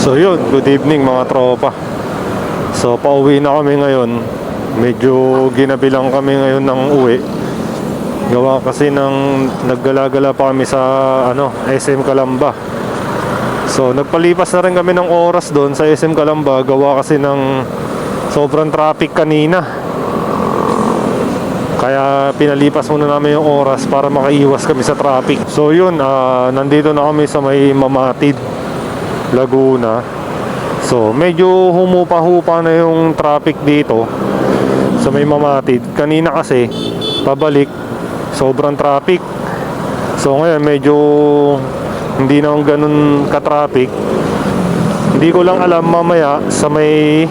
So yun, good evening mga tropa. So pauwi na kami ngayon. Medyo ginabi lang kami ngayon ng uwi. Gawa kasi ng naggala-gala pa kami sa SM Calamba. So nagpalipas na rin kami ng oras doon sa SM Calamba. Gawa kasi ng sobrang traffic kanina. Kaya pinalipas muna namin yung oras para makaiwas kami sa traffic. So yun, nandito na kami sa may Mamatid, Laguna. So medyo humupa-hupa na yung traffic dito sa may Mamatid. Kanina kasi pabalik sobrang traffic. So ngayon medyo hindi na ganun ka-traffic. Hindi ko lang alam mamaya sa may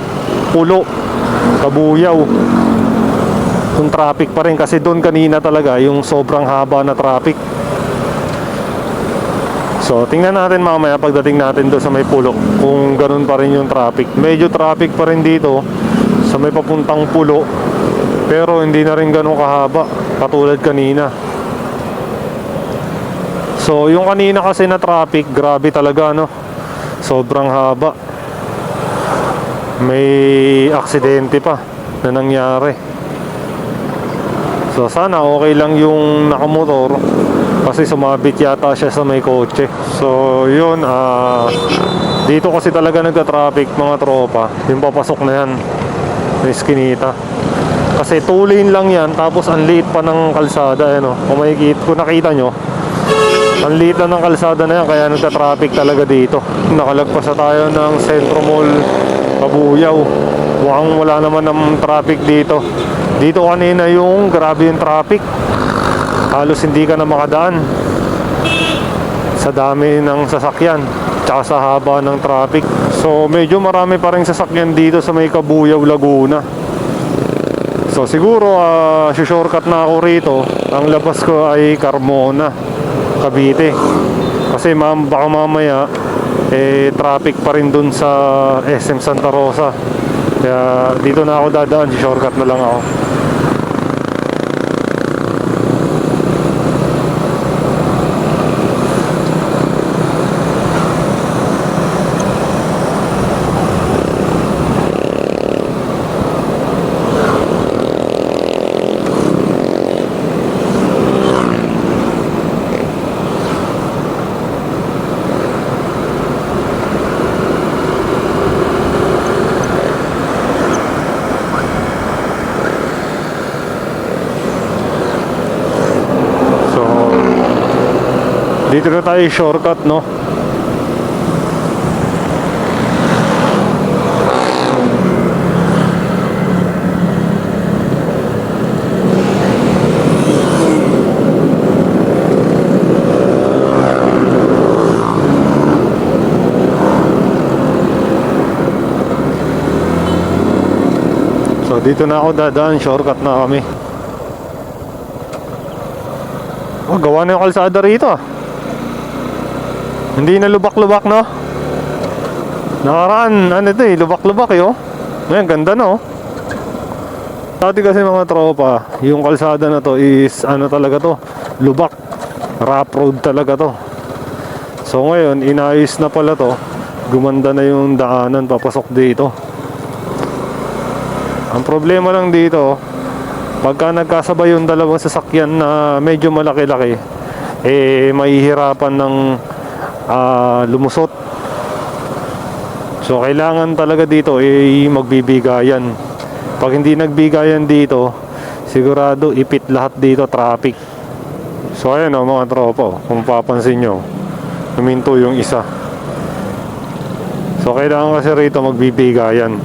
Pulo, Kabuyaw kung traffic pa rin, kasi doon kanina talaga yung sobrang haba na traffic. So tingnan natin mamaya pagdating natin doon sa may Pulo kung ganun pa rin yung traffic. Medyo traffic pa rin dito sa may papuntang Pulo, pero hindi na rin ganun kahaba katulad kanina. So yung kanina kasi na traffic, grabe talaga, no? Sobrang haba. May aksidente pa na nangyari. So sana okay lang yung nakamotor, kasi sumabit yata siya sa may kotse. So yun, dito kasi talaga nagka-traffic mga tropa. Yung papasok na yan may eskinita, kasi 2 lane lang yan, tapos ang liit pa ng kalsada, kung nakita nyo, ang liit na ng kalsada na yan, kaya nagka-traffic talaga dito. Nakalagpas na tayo ng Centro Mall, Kabuyaw. Mukhang wala naman ng traffic dito. Dito kanina yung grabe yung traffic, halos hindi ka na makadaan sa dami ng sasakyan tsaka sa haba ng traffic. So medyo marami pa rin sasakyan dito sa may Kabuyaw, Laguna. So siguro shortcut na ako rito. Ang labas ko ay Carmona, Cavite, kasi baka mamaya traffic pa rin dun sa SM Santa Rosa. Kaya dito na ako dadaan, shortcut na lang ako. Dito na tayo shortcut, no? So dito na ako dadaan, shortcut na kami. Gawa na yung kalsada rito, Hindi na lubak-lubak, no? Nakaraan, lubak-lubak, oh. Ayan, ganda, no? Dati kasi mga tropa, yung kalsada na to is, talaga to, lubak. Rough road talaga to. So ngayon, inayos na pala to. Gumanda na yung daanan papasok dito. Ang problema lang dito, pagka nagkasabay yung dalawang sasakyan na medyo malaki-laki, mahihirapan ng lumusot. So kailangan talaga dito magbibigayan. Pag hindi nagbigayan dito, sigurado ipit lahat dito, traffic. So ayan, mga tropa, kung papansin nyo, huminto yung isa. So kailangan kasi rito magbibigayan.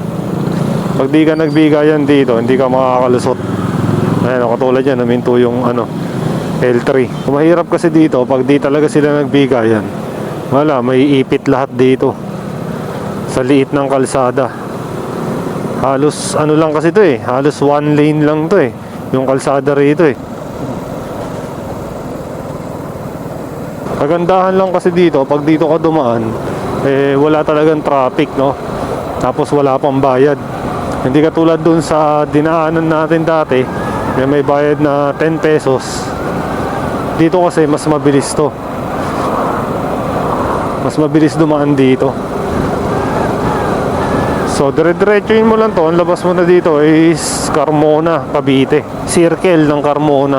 Pag di ka nagbigayan dito, hindi ka makakalusot. Ayan, katulad yan, huminto yung L3. Mahirap kasi dito pag di talaga sila nagbigayan. Wala, may ipit lahat dito sa liit ng kalsada. Halos lang kasi to, halos 1 lane lang to, yung kalsada rito, Kagandahan lang kasi dito, pag dito ka dumaan, wala talagang traffic, no? Tapos wala pang bayad. Hindi katulad dun sa dinaanan natin dati, may bayad na 10 pesos. Dito kasi mas mabilis to. Mas mabilis dumaan dito. So dire-diretsuin mo lang to. Ang labas mo na dito is Carmona, Cavite. Circle ng Carmona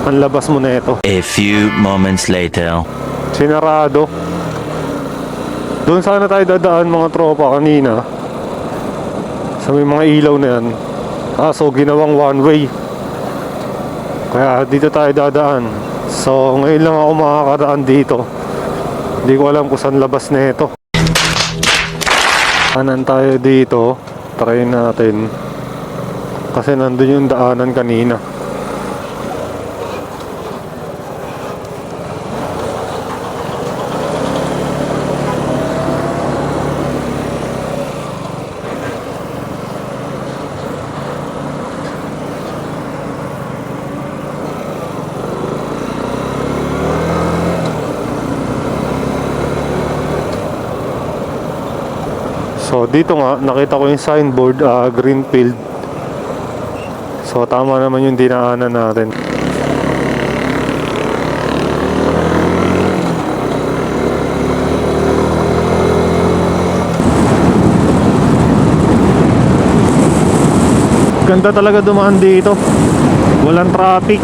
ang labas mo na ito. A few moments later. Sinarado. Doon sana tayo dadaan mga tropa kanina, sa may mga ilaw na yan. So ginawang one way, kaya dito tayo dadaan. So ngayon lang ako makakaraan dito. Hindi ko alam kung saan labas na ito. Kanan tayo dito. Try natin, kasi nandun yung daanan kanina. So dito nga nakita ko yung signboard, Greenfield. So tama naman yung dinaanan natin. Ganda talaga dumaan dito. Walang traffic.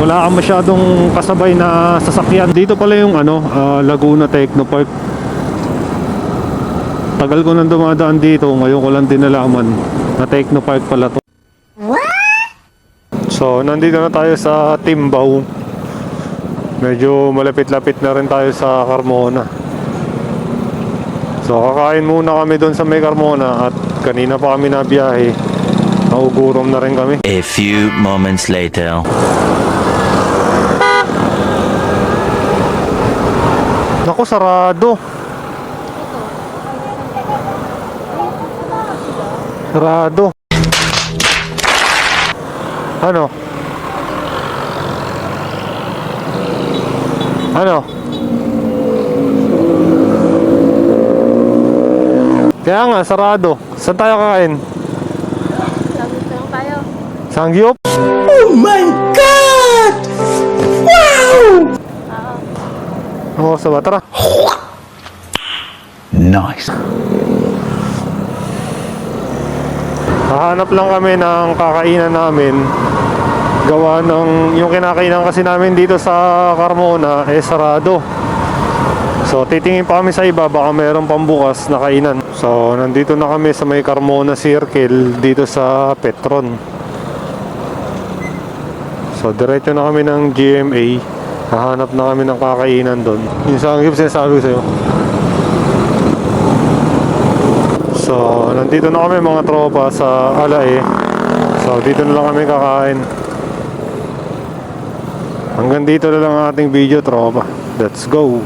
Wala kang masyadong kasabay na sasakyan. Dito pala yung Laguna Technopark. Tagal ko nang dumadaan dito, ngayon ko lang din nalaman na Technopark pala to. So nandito na tayo sa Timbao. Medyo malapit-lapit na rin tayo sa Carmona. So kakain muna kami doon sa may Carmona, at kanina pa kami nabiyahe. Naugurom na rin kami. A few moments later. Naku, sarado. Sarado. Ano? Ano? Kaya nga, sarado. Saan tayo kakain? Lang tayo. Sangyup? Oh my God! Wow! Oo, sa Batra. Nice. Hahanap lang kami ng kakainan namin. Gawa ng yung kinakainan kasi namin dito sa Carmona sarado. So titingin pa kami sa iba, baka mayroon pang bukas na kainan. So nandito na kami sa may Carmona Circle dito sa Petron. So diretso na kami ng GMA. Hahanap na kami ng kakainan doon. Yung sangyup sinasabi ko sa'yo. So nandito na kami mga tropa sa Alae. So dito na lang kami kakain. Hanggang dito na lang ang ating video, tropa. Let's go.